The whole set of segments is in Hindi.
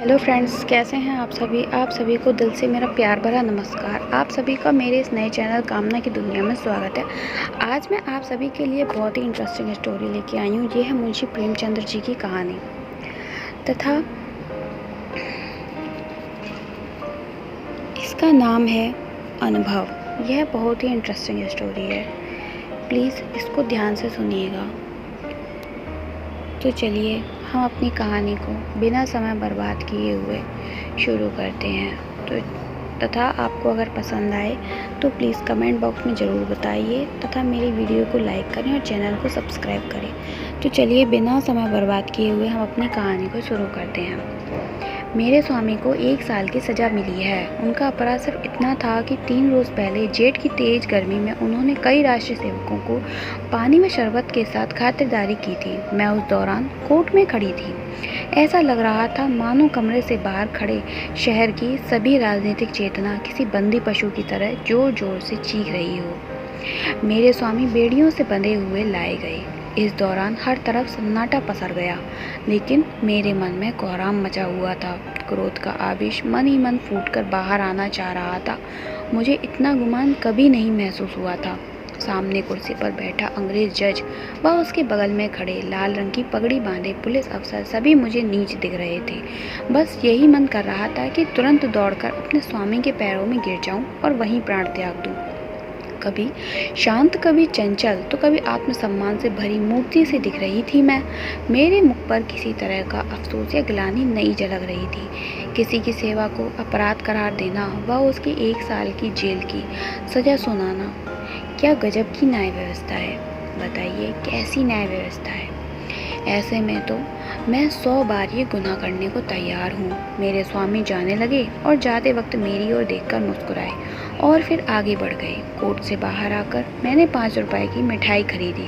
हेलो फ्रेंड्स, कैसे हैं आप सभी को दिल से मेरा प्यार भरा नमस्कार। आप सभी का मेरे इस नए चैनल कामना की दुनिया में स्वागत है। आज मैं आप सभी के लिए बहुत ही इंटरेस्टिंग स्टोरी लेके आई हूँ। ये है मुंशी प्रेमचंद्र जी की कहानी तथा इसका नाम है अनुभव। यह बहुत ही इंटरेस्टिंग स्टोरी है, प्लीज़ इसको ध्यान से सुनिएगा। तो चलिए हम अपनी कहानी को बिना समय बर्बाद किए हुए शुरू करते हैं। तथा आपको अगर पसंद आए तो प्लीज़ कमेंट बॉक्स में ज़रूर बताइए तथा मेरी वीडियो को लाइक करें और चैनल को सब्सक्राइब करें। तो चलिए बिना समय बर्बाद किए हुए हम अपनी कहानी को शुरू करते हैं। मेरे स्वामी को 1 साल की सज़ा मिली है। उनका अपराध सिर्फ इतना था कि 3 रोज़ पहले जेठ की तेज़ गर्मी में उन्होंने कई राष्ट्रीय सेवकों को पानी में शरबत के साथ खातिरदारी की थी। मैं उस दौरान कोर्ट में खड़ी थी। ऐसा लग रहा था मानो कमरे से बाहर खड़े शहर की सभी राजनीतिक चेतना किसी बंदी पशु की तरह जोर जोर से चीख रही हो। मेरे स्वामी बेड़ियों से बंधे हुए लाए गए। इस दौरान हर तरफ सन्नाटा पसर गया, लेकिन मेरे मन में कोहराम मचा हुआ था। क्रोध का आवेश मन ही मन फूटकर बाहर आना चाह रहा था। मुझे इतना गुमान कभी नहीं महसूस हुआ था। सामने कुर्सी पर बैठा अंग्रेज जज व उसके बगल में खड़े लाल रंग की पगड़ी बांधे पुलिस अफसर सभी मुझे नीच दिख रहे थे। बस यही मन कर रहा था कि तुरंत दौड़कर अपने स्वामी के पैरों में गिर जाऊं और वहीं प्राण त्याग दूं। कभी शांत, कभी चंचल, तो कभी आत्मसम्मान से भरी मूर्ति से दिख रही थी मैं। मेरे मुख पर किसी तरह का अफसोस या ग्लानि नहीं झलक रही थी। किसी की सेवा को अपराध करार देना व उसकी 1 साल की जेल की सजा सुनाना, क्या गजब की न्याय व्यवस्था है। बताइए कैसी न्याय व्यवस्था है। ऐसे में तो मैं 100 बार ये गुनाह करने को तैयार हूँ। मेरे स्वामी जाने लगे और जाते वक्त मेरी ओर देखकर मुस्कुराए और फिर आगे बढ़ गए। कोर्ट से बाहर आकर मैंने 5 रुपए की मिठाई खरीदी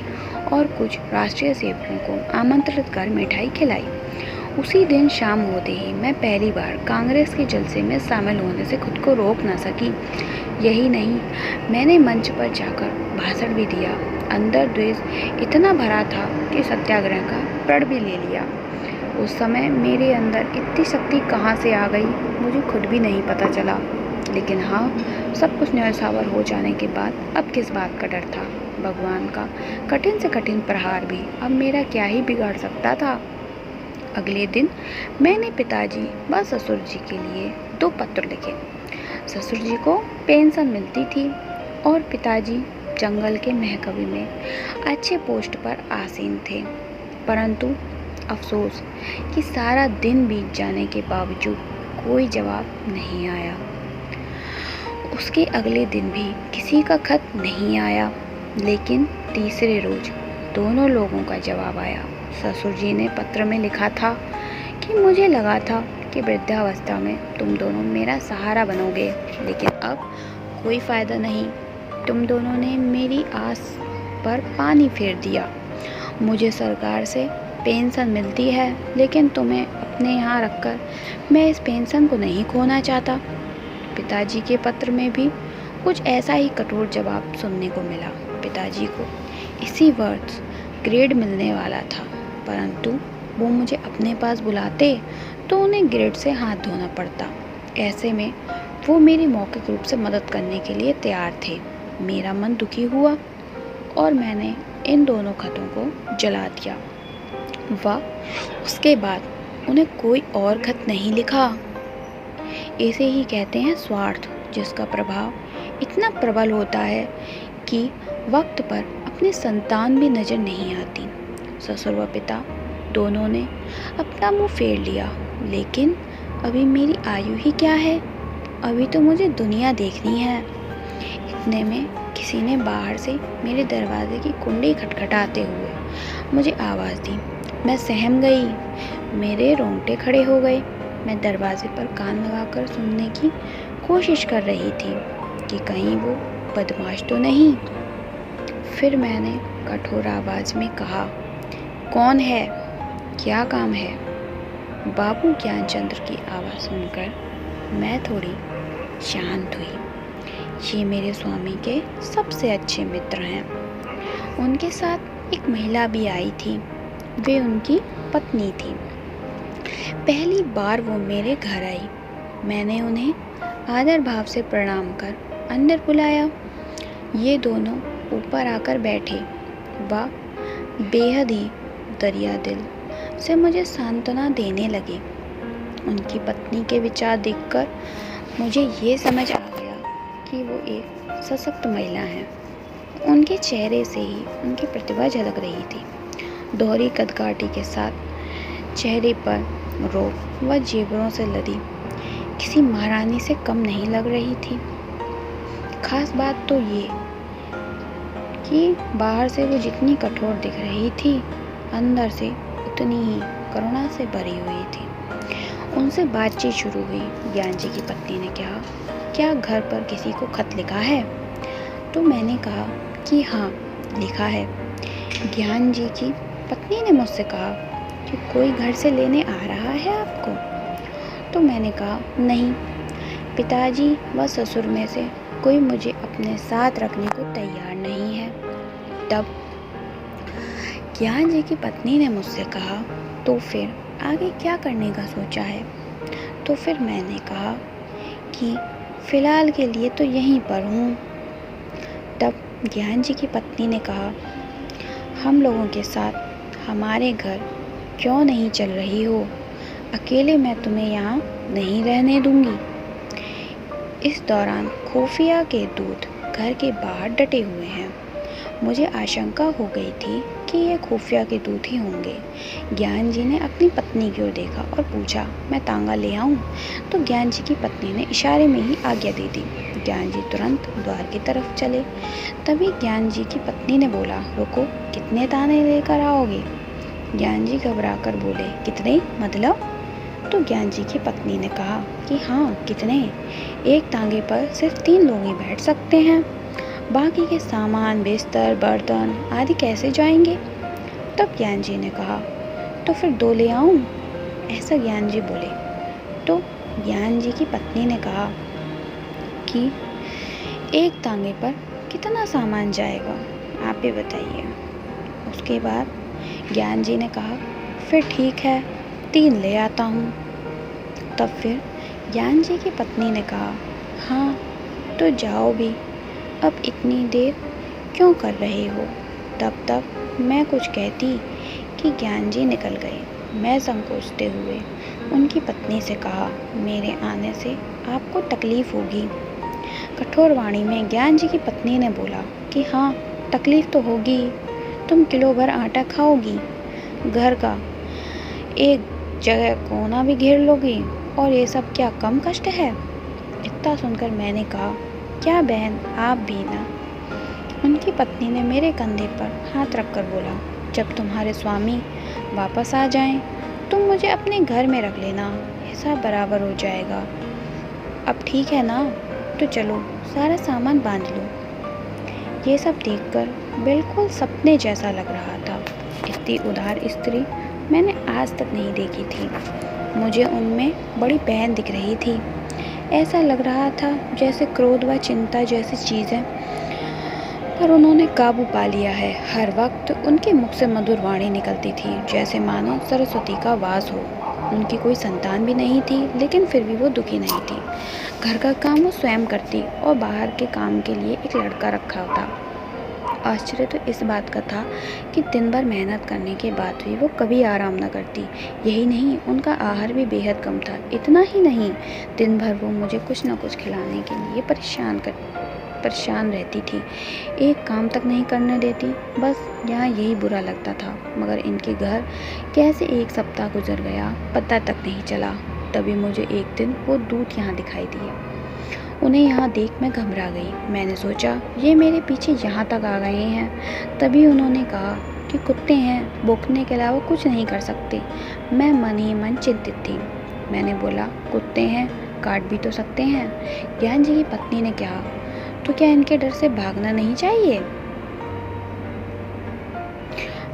और कुछ राष्ट्रीय सेवकों को आमंत्रित कर मिठाई खिलाई। उसी दिन शाम होते ही मैं पहली बार कांग्रेस के जलसे में शामिल होने से खुद को रोक न सकी। यही नहीं, मैंने मंच पर जाकर भाषण भी दिया। अंदर द्वेष इतना भरा था कि सत्याग्रह का प्रण भी ले लिया। उस समय मेरे अंदर इतनी शक्ति कहाँ से आ गई मुझे खुद भी नहीं पता चला। लेकिन हाँ, सब कुछ न्यौछावर हो जाने के बाद अब किस बात का डर था। भगवान का कठिन से कठिन प्रहार भी अब मेरा क्या ही बिगाड़ सकता था। अगले दिन मैंने पिताजी व ससुर जी के लिए 2 पत्र लिखे। ससुर जी को पेंशन मिलती थी और पिताजी जंगल के महकमे में अच्छे पोस्ट पर आसीन थे। परंतु अफसोस कि सारा दिन बीत जाने के बावजूद कोई जवाब नहीं आया। उसके अगले दिन भी किसी का खत नहीं आया, लेकिन तीसरे रोज दोनों लोगों का जवाब आया। ससुर जी ने पत्र में लिखा था कि मुझे लगा था कि वृद्धावस्था में तुम दोनों मेरा सहारा बनोगे, लेकिन अब कोई फ़ायदा नहीं। तुम दोनों ने मेरी आस पर पानी फेर दिया। मुझे सरकार से पेंशन मिलती है, लेकिन तुम्हें अपने यहाँ रखकर मैं इस पेंशन को नहीं खोना चाहता। पिताजी के पत्र में भी कुछ ऐसा ही कठोर जवाब सुनने को मिला। पिताजी को इसी वर्ष ग्रेड मिलने वाला था, परंतु वो मुझे अपने पास बुलाते तो उन्हें ग्रेड से हाथ धोना पड़ता। ऐसे में वो मेरी मौखिक रूप से मदद करने के लिए तैयार थे। मेरा मन दुखी हुआ और मैंने इन दोनों खतों को जला दिया व उसके बाद उन्हें कोई और खत नहीं लिखा। इसे ही कहते हैं स्वार्थ, जिसका प्रभाव इतना प्रबल होता है कि वक्त पर अपनी संतान भी नज़र नहीं आती। ससुर व पिता दोनों ने अपना मुंह फेर लिया, लेकिन अभी मेरी आयु ही क्या है। अभी तो मुझे दुनिया देखनी है। इतने में किसी ने बाहर से मेरे दरवाजे की कुंडी खटखटाते हुए मुझे आवाज़ दी। मैं सहम गई, मेरे रोंगटे खड़े हो गए। मैं दरवाजे पर कान लगाकर सुनने की कोशिश कर रही थी कि कहीं वो बदमाश तो नहीं। फिर मैंने कठोर आवाज़ में कहा, कौन है, क्या काम है। बाबू ज्ञानचंद्र की आवाज़ सुनकर मैं थोड़ी शांत हुई। ये मेरे स्वामी के सबसे अच्छे मित्र हैं। उनके साथ एक महिला भी आई थी, वे उनकी पत्नी थी। पहली बार वो मेरे घर आई। मैंने उन्हें आदर भाव से प्रणाम कर अंदर बुलाया। ये दोनों ऊपर आकर बैठे। वह बेहद ही दरिया दिल से मुझे सांत्वना देने लगे। उनकी पत्नी के विचार देखकर मुझे ये समझ आ गया कि वो एक सशक्त महिला हैं। उनके चेहरे से ही उनकी प्रतिभा झलक रही थी। दोहरी कदकाठी के साथ चेहरे पर रोब व जेवरों से लदी किसी महारानी से कम नहीं लग रही थी। खास बात तो ये कि बाहर से वो जितनी कठोर दिख रही थी, अंदर से उतनी ही करुणा से भरी हुई थी। उनसे बातचीत शुरू हुई। ज्ञान जी की पत्नी ने कहा, क्या घर पर किसी को खत लिखा है? तो मैंने कहा कि हाँ, लिखा है। ज्ञान जी की पत्नी ने मुझसे कहा कि कोई घर से लेने आ रहा है आपको? तो मैंने कहा नहीं, पिताजी व ससुर में से कोई मुझे अपने साथ रखने को तैयार नहीं है। तब ज्ञान जी की पत्नी ने मुझसे कहा, तो फिर आगे क्या करने का सोचा है? तो फिर मैंने कहा कि फ़िलहाल के लिए तो यहीं पर हूँ। तब ज्ञान जी की पत्नी ने कहा, हम लोगों के साथ हमारे घर क्यों नहीं चल रही हो? अकेले मैं तुम्हें यहाँ नहीं रहने दूंगी। इस दौरान खुफिया के दूत घर के बाहर डटे हुए हैं। मुझे आशंका हो गई थी कि ये खुफिया के दूत ही होंगे। ज्ञान जी ने अपनी पत्नी की ओर देखा और पूछा, मैं तांगा ले आऊं? तो ज्ञान जी की पत्नी ने इशारे में ही आज्ञा दे दी। ज्ञान जी तुरंत द्वार की तरफ चले। तभी ज्ञान जी की पत्नी ने बोला, रुको, कितने ताने लेकर आओगे? ज्ञान जी घबरा कर बोले, कितने मतलब? तो ज्ञान जी की पत्नी ने कहा कि हाँ, कितने? एक तांगे पर सिर्फ 3 लोग ही बैठ सकते हैं। बाकी के सामान, बिस्तर, बर्तन आदि कैसे जाएंगे? तब ज्ञान जी ने कहा, तो फिर 2 ले आऊं? ऐसा ज्ञान जी बोले। तो ज्ञान जी की पत्नी ने कहा कि एक तांगे पर कितना सामान जाएगा, आप ही बताइए। उसके बाद ज्ञान जी ने कहा, फिर ठीक है, 3 ले आता हूँ। तब फिर ज्ञान जी की पत्नी ने कहा, हाँ, तो जाओ भी, अब इतनी देर क्यों कर रहे हो? तब तक मैं कुछ कहती कि ज्ञान जी निकल गए। मैं संकोचते हुए उनकी पत्नी से कहा, मेरे आने से आपको तकलीफ़ होगी। कठोर वाणी में ज्ञान जी की पत्नी ने बोला कि हाँ, तकलीफ़ तो होगी। तुम किलो भर आटा खाओगी, घर का एक जगह कोना भी घेर लोगी, और ये सब क्या कम कष्ट है? इतना सुनकर मैंने कहा, क्या बहन, आप भी ना? उनकी पत्नी ने मेरे कंधे पर हाथ रखकर बोला, जब तुम्हारे स्वामी वापस आ जाएं, तुम मुझे अपने घर में रख लेना, हिसाब बराबर हो जाएगा। अब ठीक है ना? तो चलो, सारा सामान बांध लो। ये सब देखकर बिल्कुल सपने जैसा लग रहा था। इतनी उदार स्त्री मैंने आज तक नहीं देखी थी। मुझे उनमें बड़ी बहन दिख रही थी। ऐसा लग रहा था जैसे क्रोध व चिंता जैसी चीज़ें पर उन्होंने काबू पा लिया है। हर वक्त उनके मुख से मधुर वाणी निकलती थी, जैसे मानो सरस्वती का वास हो। उनकी कोई संतान भी नहीं थी, लेकिन फिर भी वो दुखी नहीं थी। घर का काम वो स्वयं करती और बाहर के काम के लिए एक लड़का रखा था। आश्चर्य तो इस बात का था कि दिन भर मेहनत करने के बाद भी वो कभी आराम न करती। यही नहीं, उनका आहार भी बेहद कम था। इतना ही नहीं, दिन भर वो मुझे कुछ न कुछ खिलाने के लिए परेशान रहती थी। एक काम तक नहीं करने देती। बस यहाँ यही बुरा लगता था। मगर इनके घर कैसे एक सप्ताह गुजर गया, पता तक नहीं चला। तभी मुझे एक दिन वो दूत यहाँ दिखाई दिए। उन्हें यहाँ देख मैं घबरा गई। मैंने सोचा ये मेरे पीछे यहाँ तक आ गए हैं। तभी उन्होंने कहा कि कुत्ते हैं, भौंकने के अलावा कुछ नहीं कर सकते। मैं मन ही मन चिंतित थी। मैंने बोला, कुत्ते हैं, काट भी तो सकते हैं। ज्ञान जी की पत्नी ने कहा, तो क्या इनके डर से भागना नहीं चाहिए?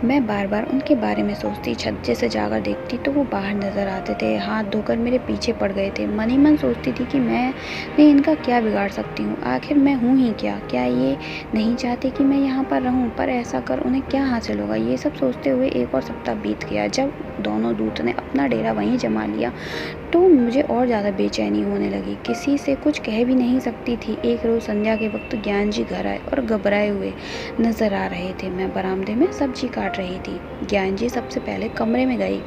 मैं बार बार उनके बारे में सोचती। छज्जे से जाकर देखती तो वो बाहर नज़र आते थे, हाथ धोकर मेरे पीछे पड़ गए थे। मन ही मन सोचती थी कि मैं इनका क्या बिगाड़ सकती हूँ? आखिर मैं हूँ ही क्या? क्या ये नहीं चाहते कि मैं यहाँ पर रहूँ? पर ऐसा कर उन्हें क्या हासिल होगा? ये सब सोचते हुए एक और सप्ताह बीत गया। जब दोनों दूत ने अपना डेरा वहीं जमा लिया तो मुझे और ज़्यादा बेचैनी होने लगी। किसी से कुछ कह भी नहीं सकती थी। एक रोज़ संध्या के वक्त ज्ञान जी घर आए और घबराए हुए नजर आ रहे थे। मैं बरामदे में सब्जी काट रही थी। ज्ञान जी सबसे पहले कमरे में गई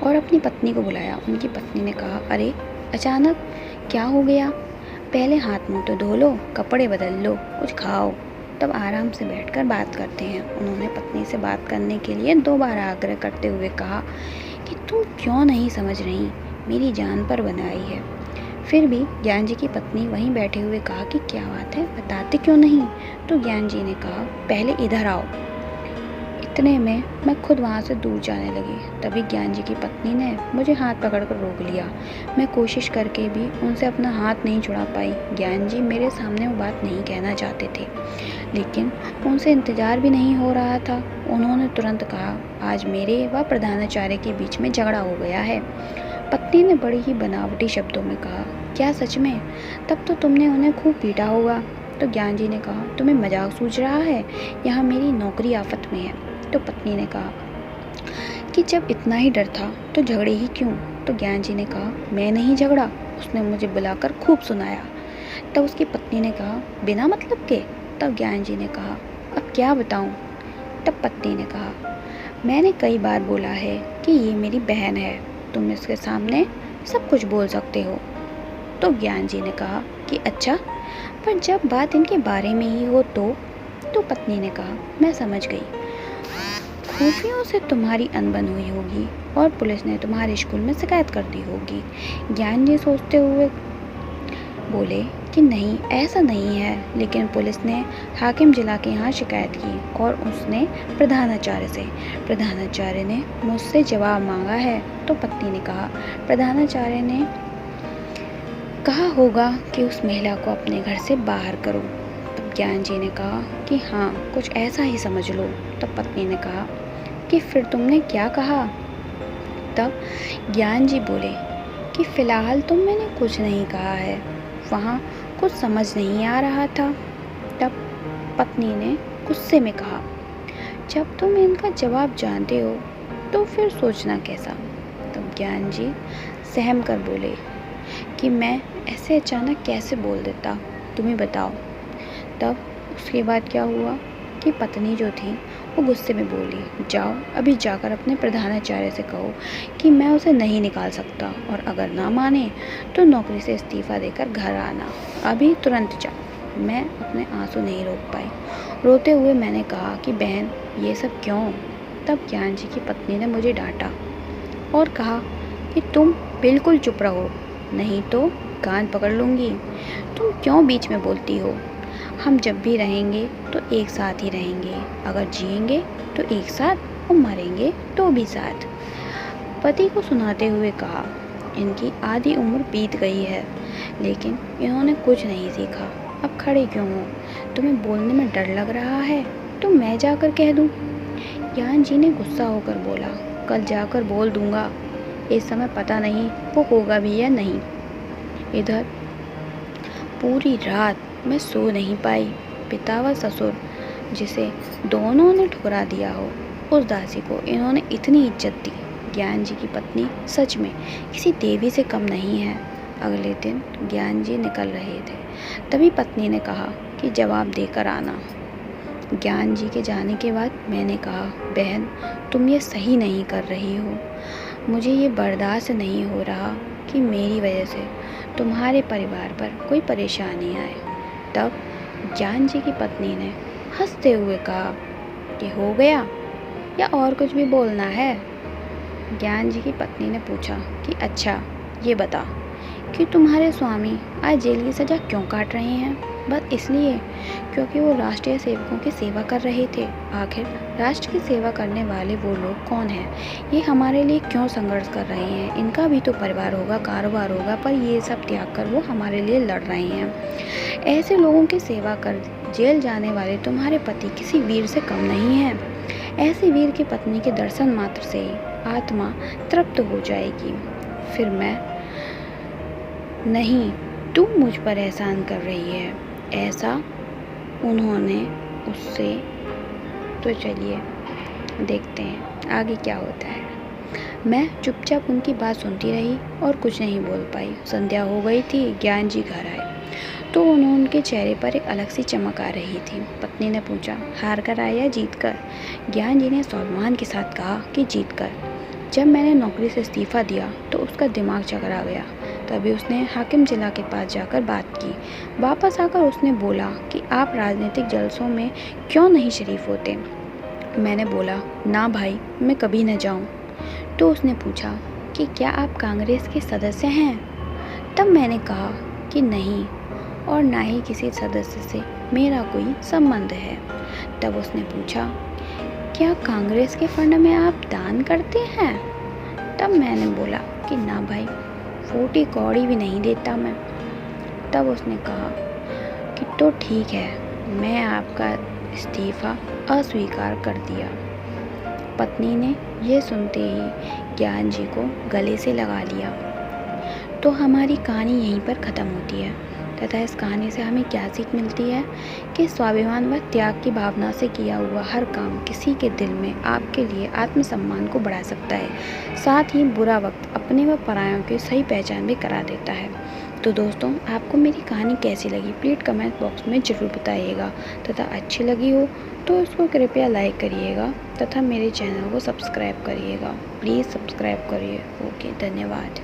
और अपनी पत्नी को बुलाया। उनकी पत्नी ने कहा, अरे अचानक क्या हो गया? पहले हाथ मुंह तो धो लो, कपड़े बदल लो, कुछ खाओ, तब आराम से बैठकर बात करते हैं। उन्होंने पत्नी से बात करने के लिए दोबारा आग्रह करते हुए कहा कि तुम क्यों नहीं समझ रही, मेरी जान पर बनाई है। फिर भी ज्ञान जी की पत्नी वहीं बैठे हुए कहा कि क्या बात है, बताते क्यों नहीं? तो ज्ञान जी ने कहा, पहले इधर आओ। इतने में मैं खुद वहाँ से दूर जाने लगी। तभी ज्ञान जी की पत्नी ने मुझे हाथ पकड़कर रोक लिया। मैं कोशिश करके भी उनसे अपना हाथ नहीं छुड़ा पाई। ज्ञान जी मेरे सामने वो बात नहीं कहना चाहते थे, लेकिन उनसे इंतजार भी नहीं हो रहा था। उन्होंने तुरंत कहा, आज मेरे व प्रधानाचार्य के बीच में झगड़ा हो गया है। पत्नी ने बड़ी ही बनावटी शब्दों में कहा, क्या सच में? तब तो तुमने उन्हें खूब पीटा होगा। तो ज्ञान जी ने कहा, तुम्हें मजाक सूझ रहा है? यहाँ मेरी नौकरी आफत में है। तो पत्नी ने कहा कि जब इतना ही डर था तो झगड़े ही क्यों? तो ज्ञान जी ने कहा, मैं नहीं झगड़ा, उसने मुझे बुलाकर खूब सुनाया। तब उसकी पत्नी ने कहा, बिना मतलब के? तब ज्ञान जी ने कहा, अब क्या बताऊं? तब पत्नी ने कहा, मैंने कई बार बोला है कि ये मेरी बहन है, तुम इसके सामने सब कुछ बोल सकते हो। तो ज्ञान जी ने कहा कि अच्छा, पर जब बात इनके बारे में ही हो तो पत्नी ने कहा, मैं समझ गई, खुफियों से तुम्हारी अनबन हुई होगी और पुलिस ने तुम्हारे स्कूल में शिकायत कर दी होगी। ज्ञान जी सोचते हुए बोले कि नहीं, ऐसा नहीं है, लेकिन पुलिस ने हाकिम जिला के यहाँ शिकायत की और उसने प्रधानाचार्य ने मुझसे जवाब मांगा है। तो पत्नी ने कहा, प्रधानाचार्य ने कहा होगा कि उस महिला को अपने घर से बाहर करो। तब ज्ञान जी ने कहा कि हाँ, कुछ ऐसा ही समझ लो। तब पत्नी ने कहा कि फिर तुमने क्या कहा? तब ज्ञान जी बोले कि फ़िलहाल तो मैंने कुछ नहीं कहा है, वहाँ कुछ समझ नहीं आ रहा था। तब पत्नी ने गुस्से में कहा, जब तुम इनका जवाब जानते हो तो फिर सोचना कैसा? तब ज्ञान जी सहम कर बोले कि मैं ऐसे अचानक कैसे बोल देता, तुम ही बताओ। तब उसके बाद क्या हुआ कि पत्नी जो थी वो गुस्से में बोली, जाओ अभी जाकर अपने प्रधानाचार्य से कहो कि मैं उसे नहीं निकाल सकता, और अगर ना माने तो नौकरी से इस्तीफ़ा देकर घर आना, अभी तुरंत जाओ। मैं अपने आंसू नहीं रोक पाई। रोते हुए मैंने कहा कि बहन, ये सब क्यों? तब ज्ञान जी की पत्नी ने मुझे डांटा और कहा कि तुम बिल्कुल चुप रहो, नहीं तो कान पकड़ लूँगी। तुम क्यों बीच में बोलती हो? हम जब भी रहेंगे तो एक साथ ही रहेंगे, अगर जिएंगे तो एक साथ और मरेंगे तो भी साथ। पति को सुनाते हुए कहा, इनकी आधी उम्र बीत गई है, लेकिन इन्होंने कुछ नहीं सीखा। अब खड़े क्यों हो? तुम्हें बोलने में डर लग रहा है तो मैं जाकर कह दूं? ज्ञान जी ने गुस्सा होकर बोला, कल जाकर बोल दूंगा, इस समय पता नहीं वो होगा भी या नहीं। इधर पूरी रात मैं सो नहीं पाई। पिता व ससुर, जिसे दोनों ने ठुकरा दिया हो, उस दासी को इन्होंने इतनी इज्जत दी। ज्ञान जी की पत्नी सच में किसी देवी से कम नहीं है। अगले दिन ज्ञान जी निकल रहे थे, तभी पत्नी ने कहा कि जवाब देकर आना। ज्ञान जी के जाने के बाद मैंने कहा, बहन, तुम ये सही नहीं कर रही हो। मुझे ये बर्दाश्त नहीं हो रहा कि मेरी वजह से तुम्हारे परिवार पर कोई परेशानी आए। तब ज्ञान जी की पत्नी ने हंसते हुए कहा कि हो गया या और कुछ भी बोलना है? ज्ञान जी की पत्नी ने पूछा कि अच्छा, ये बता कि तुम्हारे स्वामी आज जेल की सज़ा क्यों काट रहे हैं? बस इसलिए क्योंकि वो राष्ट्रीय सेवकों की सेवा कर रहे थे। आखिर राष्ट्र की सेवा करने वाले वो लोग कौन हैं? ये हमारे लिए क्यों संघर्ष कर रहे हैं? इनका भी तो परिवार होगा, कारोबार होगा, पर ये सब त्याग कर वो हमारे लिए लड़ रहे हैं। ऐसे लोगों की सेवा कर जेल जाने वाले तुम्हारे पति किसी वीर से कम नहीं हैं। ऐसे वीर की पत्नी के दर्शन मात्र से ही आत्मा तृप्त हो जाएगी। फिर मैं नहीं, तुम मुझ पर एहसान कर रही है, ऐसा उन्होंने उससे। तो चलिए देखते हैं आगे क्या होता है। मैं चुपचाप उनकी बात सुनती रही और कुछ नहीं बोल पाई। संध्या हो गई थी, ज्ञान जी घर आए तो उनके चेहरे पर एक अलग सी चमक आ रही थी। पत्नी ने पूछा, हार कर आए या जीत कर? ज्ञान जी ने स्वाभिमान के साथ कहा कि जीत कर। जब मैंने नौकरी से इस्तीफ़ा दिया तो उसका दिमाग चकरा गया। तभी उसने हाकिम जिला के पास जाकर बात की। वापस आकर उसने बोला कि आप राजनीतिक जलसों में क्यों नहीं शरीफ होते? मैंने बोला, ना भाई, मैं कभी न जाऊं। तो उसने पूछा कि क्या आप कांग्रेस के सदस्य हैं? तब मैंने कहा कि नहीं, और ना ही किसी सदस्य से मेरा कोई संबंध है। तब उसने पूछा, क्या कांग्रेस के फंड में आप दान करते हैं? तब मैंने बोला कि ना भाई, फूटी कौड़ी भी नहीं देता मैं। तब उसने कहा कि तो ठीक है, मैं आपका इस्तीफ़ा अस्वीकार कर दिया। पत्नी ने यह सुनते ही ज्ञान जी को गले से लगा लिया। तो हमारी कहानी यहीं पर ख़त्म होती है तथा इस कहानी से हमें क्या सीख मिलती है कि स्वाभिमान व त्याग की भावना से किया हुआ हर काम किसी के दिल में आपके लिए आत्मसम्मान को बढ़ा सकता है, साथ ही बुरा वक्त अपने व परायों की सही पहचान भी करा देता है। तो दोस्तों, आपको मेरी कहानी कैसी लगी प्लीज़ कमेंट बॉक्स में ज़रूर बताइएगा तथा अच्छी लगी हो तो इसको कृपया लाइक करिएगा तथा मेरे चैनल को सब्सक्राइब करिएगा। प्लीज़ सब्सक्राइब करिए। ओके, धन्यवाद।